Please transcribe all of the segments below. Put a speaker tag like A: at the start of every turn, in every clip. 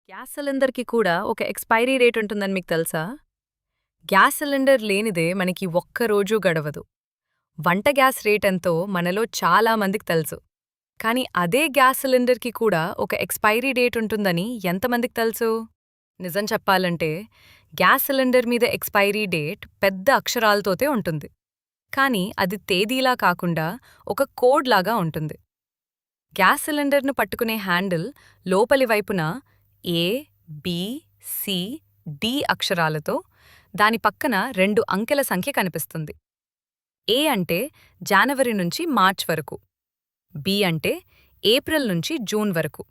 A: Gas సిలిండర్‌కి కూడా ఒక expiry date ఉంటుందని మీకు తెలుసా? గ్యాస్ సిలిండర్ లేనిదే మనకి ఒక్క రోజు గడవదు. వంట గ్యాస్ రేట్ ఎంతో మనలో చాలా మందికి తెలుసు. కానీ అదే గ్యాస్ సిలిండర్‌కి కూడా ఒక ఎక్స్‌పైరీ డేట్ ఉంటుందని ఎంతమందికి తెలుసు? నిజం చెప్పాలంటే గ్యాస్ సిలిండర్ మీద ఎక్స్‌పైరీ డేట్ పెద్ద అక్షరాలతోటే ఉంటుంది. కానీ అది తేదీలా కాకుండా ఒక కోడ్ లాగా ఉంటుంది. గ్యాస్ సిలిండర్ను పట్టుకునే హ్యాండిల్ లోపలి వైపున ఏ, బి, సి, డి అక్షరాలతో దాని పక్కన 2 అంకెల సంఖ్య కనిపిస్తుంది. ఏ అంటే జనవరి నుంచి మార్చ్ వరకు, బి అంటే ఏప్రిల్ నుంచి జూన్ వరకు,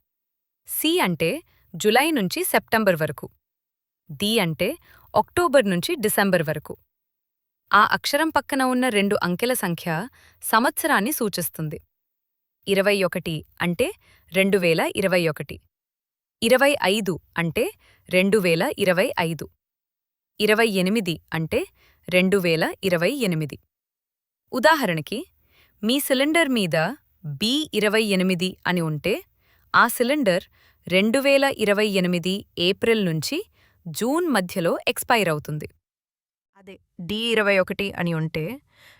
A: సి అంటే జులై నుంచి సెప్టెంబర్ వరకు, డి అంటే అక్టోబర్ నుంచి డిసెంబర్ వరకు. ఆ అక్షరం పక్కన ఉన్న 2 అంకెల సంఖ్య సంవత్సరాన్ని సూచిస్తుంది. 21 అంటే 2021, 25 అంటే 2025, 28 అంటే 2028. ఉదాహరణకి మీ సిలిండర్ మీద B28 అని ఉంటే ఆ సిలిండర్ 2028 ఏప్రిల్ నుంచి జూన్ మధ్యలో ఎక్స్పైర్ అవుతుంది. అదే D21 అని ఉంటే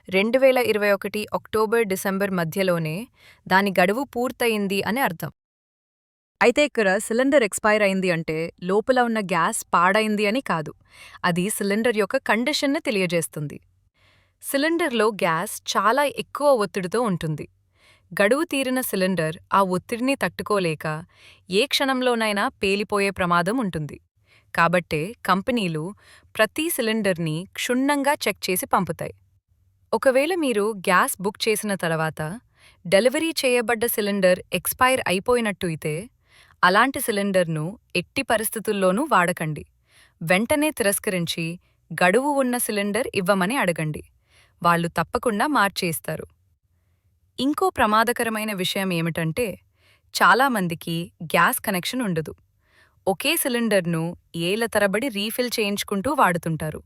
A: 2021 అక్టోబర్ డిసెంబర్ మధ్యలోనే దాని గడువు పూర్తయింది అని అర్థం. అయితే ఇక్కడ సిలిండర్ ఎక్స్పైర్ అయింది అంటే లోపల ఉన్న గ్యాస్ పాడైంది అని కాదు. అది సిలిండర్ యొక్క కండిషన్ని తెలియజేస్తుంది. సిలిండర్లో గ్యాస్ చాలా ఎక్కువ ఒత్తిడితో ఉంటుంది. గడువు తీరిన సిలిండర్ ఆ ఒత్తిడిని తట్టుకోలేక ఏ క్షణంలోనైనా పేలిపోయే ప్రమాదం ఉంటుంది. కాబట్టే కంపెనీలు ప్రతి సిలిండర్ని క్షుణ్ణంగా చెక్ చేసి పంపుతాయి. ఒకవేళ మీరు గ్యాస్ బుక్ చేసిన తర్వాత డెలివరీ చేయబడ్డ సిలిండర్ ఎక్స్పైర్ అయిపోయినట్టు అయితే అలాంటి సిలిండర్ను ఎట్టి పరిస్థితుల్లోనూ వాడకండి. వెంటనే తిరస్కరించి గడువు ఉన్న సిలిండర్ ఇవ్వమని అడగండి. వాళ్ళు తప్పకుండా మార్చేస్తారు. ఇంకో ప్రమాదకరమైన విషయం ఏమిటంటే చాలామందికి గ్యాస్ కనెక్షన్ ఉండదు. ఒకే సిలిండర్ను ఏళ్ల తరబడి రీఫిల్ చేయించుకుంటూ వాడుతుంటారు.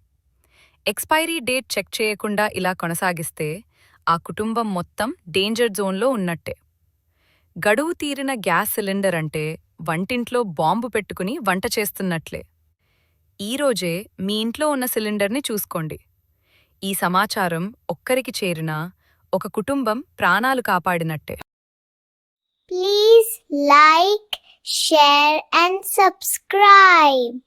A: ఎక్స్పైరీ డేట్ చెక్ చేయకుండా ఇలా కొనసాగిస్తే ఆ కుటుంబం మొత్తం డేంజర్ జోన్లో ఉన్నట్టే. గడువు తీరిన గ్యాస్ సిలిండర్ అంటే వంటింట్లో బాంబు పెట్టుకుని వంట చేస్తున్నట్లే. ఈరోజే మీ ఇంట్లో ఉన్న సిలిండర్ని చూసుకోండి. ఈ సమాచారం ఒక్కరికి చేరినా ఒక కుటుంబం ప్రాణాలు కాపాడినట్టే.
B: Please like, share and subscribe.